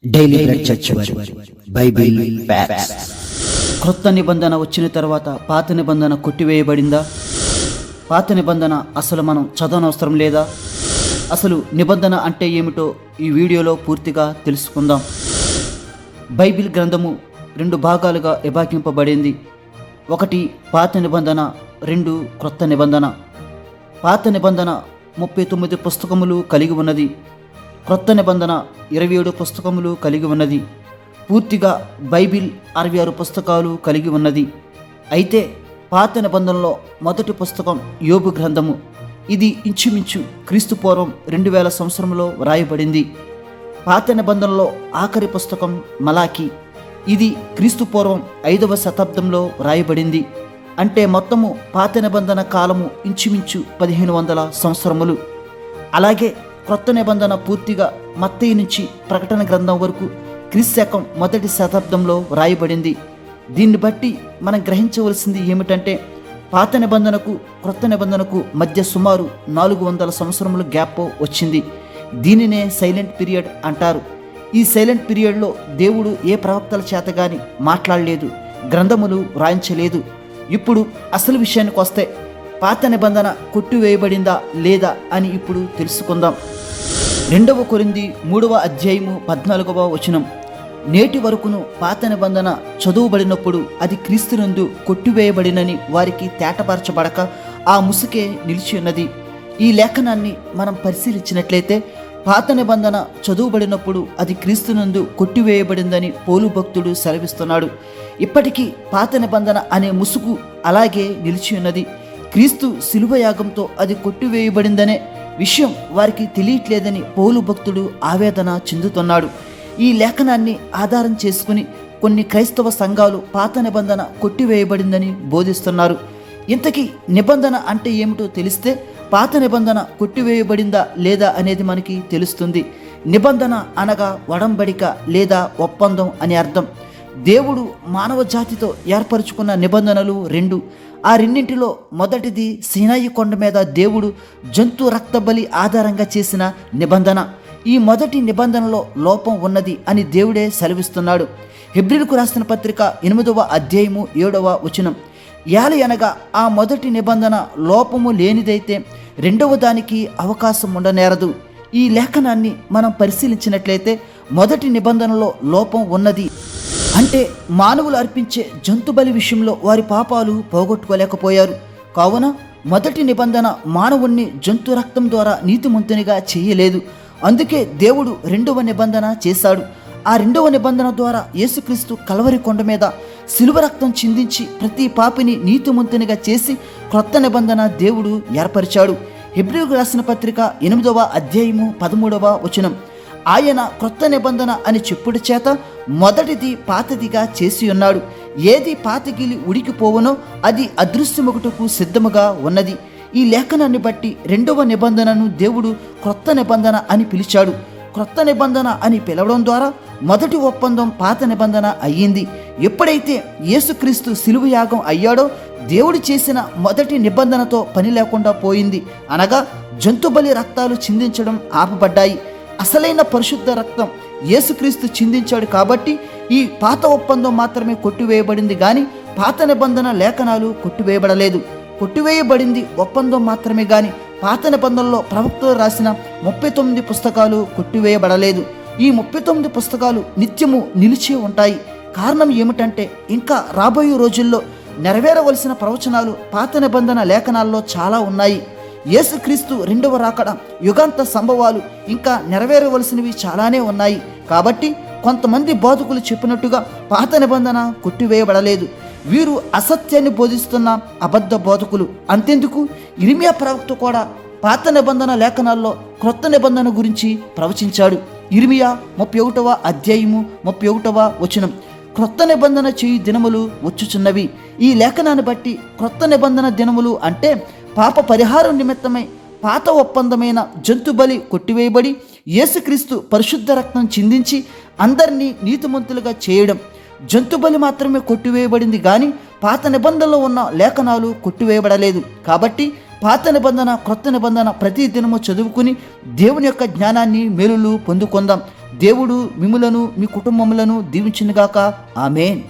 Daily bread church వారి Bible facts. క్రొత్త నిబంధన వచ్చిన తర్వాత పాత నిబంధన కొట్టివేయబడిందా? పాత నిబంధన అసలు మనం చదవనవసరం లేదా? అసలు నిబంధన అంటే ఏమిటో ఈ వీడియోలో పూర్తిగా తెలుసుకుందాం. బైబిల్ గ్రంథము 2 భాగాలుగా విభాగింపబడింది. ఒకటి పాత నిబంధన, 2 క్రొత్త నిబంధన. పాత నిబంధన 39 పుస్తకములు కలిగి ఉన్నది. క్రొత్త నిబంధన 27 పుస్తకములు కలిగి ఉన్నది. పూర్తిగా బైబిల్ 66 పుస్తకాలు కలిగి ఉన్నది. అయితే పాత నిబంధనలో మొదటి పుస్తకం యోబు గ్రంథము. ఇది ఇంచుమించు క్రీస్తు పూర్వం 2000 సంవత్సరంలో వ్రాయబడింది. పాత నిబంధనలో ఆఖరి పుస్తకం మలాకి. ఇది క్రీస్తు పూర్వం 5వ శతాబ్దంలో వ్రాయబడింది. అంటే మొత్తము పాత నిబంధన కాలము ఇంచుమించు 1500 సంవత్సరములు. అలాగే క్రొత్త నిబంధన పూర్తిగా మత్తయి నుంచి ప్రకటన గ్రంథం వరకు క్రీస్తు శకం 1వ శతాబ్దంలో వ్రాయబడింది. దీన్ని బట్టి మనం గ్రహించవలసింది ఏమిటంటే పాత నిబంధనకు క్రొత్త నిబంధనకు మధ్య సుమారు 400 సంవత్సరముల గ్యాప్ వచ్చింది. దీనినే సైలెంట్ పీరియడ్ అంటారు. ఈ సైలెంట్ పీరియడ్లో దేవుడు ఏ ప్రవక్తల చేత గాని మాట్లాడలేదు, గ్రంథములు వ్రాయించలేదు. ఇప్పుడు అసలు విషయానికి వస్తే పాత నిబంధన కొట్టివేయబడిందా లేదా అని ఇప్పుడు తెలుసుకుందాం. 2 కొరింథీ 3వ అధ్యాయము 14వ వచనం. నేటి వరకును పాత నిబంధన చదువుబడినప్పుడు అది క్రీస్తునందు కొట్టివేయబడినని వారికి తేటపరచబడక ఆ ముసుకే నిలిచి ఉన్నది. ఈ లేఖనాన్ని మనం పరిశీలించినట్లయితే పాత నిబంధన చదువుబడినప్పుడు అది క్రీస్తునందు కొట్టివేయబడిందని పౌలు భక్తుడు సెలవిస్తున్నాడు. ఇప్పటికీ పాత నిబంధన అనే ముసుగు అలాగే నిలిచి ఉన్నది. క్రీస్తు శిలువ యాగంతో అది కొట్టివేయబడిందనే విషయం వారికి తెలియట్లేదని పౌలు భక్తుడు ఆవేదన చెందుతున్నాడు. ఈ లేఖనాన్ని ఆధారం చేసుకుని కొన్ని క్రైస్తవ సంఘాలు పాత నిబంధన కొట్టివేయబడిందని బోధిస్తున్నారు. ఇంతకీ నిబంధన అంటే ఏమిటో తెలిస్తే పాత నిబంధన కొట్టివేయబడిందా లేదా అనేది మనకి తెలుస్తుంది. నిబంధన అనగా ఒడంబడిక లేదా ఒప్పందం అని అర్థం. దేవుడు మానవ జాతితో ఏర్పరచుకున్న నిబంధనలు 2. ఆ రెండింటిలో మొదటిది సీనాయి కొండ మీద దేవుడు జంతు రక్త బలి ఆధారంగా చేసిన నిబంధన. ఈ మొదటి నిబంధనలో లోపం ఉన్నది అని దేవుడే సెలవిస్తున్నాడు. హెబ్రీయులకు రాసిన పత్రిక 8వ అధ్యాయము 7వ వచనం. యాలి అనగా ఆ మొదటి నిబంధన లోపము లేనిదైతే రెండవ దానికి అవకాశం ఉండనేరదు. ఈ లేఖనాన్ని మనం పరిశీలించినట్లయితే మొదటి నిబంధనలో లోపం ఉన్నది అంటే మానవులు అర్పించే జంతు బలి విషయంలో వారి పాపాలు పోగొట్టుకోలేకపోయారు. కావున మొదటి నిబంధన మానవుణ్ణి జంతు రక్తం ద్వారా నీతిమంతునిగా చేయలేదు. అందుకే దేవుడు 2వ నిబంధన చేశాడు. ఆ 2వ నిబంధన ద్వారా యేసుక్రీస్తు కల్వరి కొండ మీద శిలువ రక్తం చిందించి ప్రతి పాపిని నీతిమంతునిగా చేసి క్రొత్త నిబంధన దేవుడు ఏర్పరిచాడు. హెబ్రీయులకు రాసిన పత్రిక 8వ అధ్యాయము 13వ వచనం. ఆయన క్రొత్త నిబంధన అని చెప్పుడు చేత మొదటిది పాతదిగా చేసి ఉన్నాడు. ఏది పాతగిలి ఉడికిపోవనో అది అదృశ్యమొకటకు సిద్ధముగా ఉన్నది. ఈ లేఖనాన్ని బట్టి 2వ నిబంధనను దేవుడు క్రొత్త నిబంధన అని పిలిచాడు. క్రొత్త నిబంధన అని పిలవడం ద్వారా మొదటి ఒప్పందం పాత నిబంధన అయ్యింది. ఎప్పుడైతే యేసుక్రీస్తు శిలువ యాగం అయ్యాడో దేవుడు చేసిన మొదటి నిబంధనతో పని లేకుండా పోయింది. అనగా జంతుబలి రక్తాలు చిందించడం ఆపబడ్డాయి. అసలైన పరిశుద్ధ రక్తం యేసుక్రీస్తు చిందించాడు కాబట్టి ఈ పాత ఒప్పందం మాత్రమే కొట్టివేయబడింది కానీ పాత నిబంధన లేఖనాలు కొట్టివేయబడలేదు. కొట్టివేయబడింది ఒప్పందం మాత్రమే గాని పాత నిబంధనలో ప్రవక్తలు రాసిన 39 పుస్తకాలు కొట్టివేయబడలేదు. ఈ 39 పుస్తకాలు నిత్యము నిలిచి ఉంటాయి. కారణం ఏమిటంటే ఇంకా రాబోయే రోజుల్లో నెరవేరవలసిన ప్రవచనాలు పాత నిబంధన లేఖనాల్లో చాలా ఉన్నాయి. యేసుక్రీస్తు 2వ రాకడ యుగాంత సంభవాలు ఇంకా నెరవేరవలసినవి చాలానే ఉన్నాయి. కాబట్టి కొంతమంది బోధకులు చెప్పినట్టుగా పాత నిబంధన కొట్టివేయబడలేదు. వీరు అసత్యాన్ని బోధిస్తున్న అబద్ధ బోధకులు. అంతెందుకు, ఇర్మియా ప్రవక్త కూడా పాత నిబంధన లేఖనాల్లో క్రొత్త నిబంధన గురించి ప్రవచించాడు. ఇర్మియా 31వ అధ్యాయము 31వ వచనం. క్రొత్త నిబంధన చేయు దినములు వచ్చుచున్నవి. ఈ లేఖనాన్ని బట్టి క్రొత్త నిబంధన దినములు అంటే పాప పరిహారం నిమిత్తమై పాత ఒప్పందమైన జంతుబలి కొట్టివేయబడి యేసుక్రీస్తు పరిశుద్ధ రక్తం చిందించి అందరినీ నీతిమంతులుగా చేయడం. జంతుబలి మాత్రమే కొట్టివేయబడింది కానీ పాత నిబంధనలో ఉన్న లేఖనాలు కొట్టివేయబడలేదు. కాబట్టి పాత నిబంధన క్రొత్త నిబంధన ప్రతి దినము చదువుకుని దేవుని యొక్క జ్ఞానాన్ని మేలులు పొందుకుందాం. దేవుడు మిమ్ములను మీ కుటుంబములను దీవించునుగాక. ఆమేన్.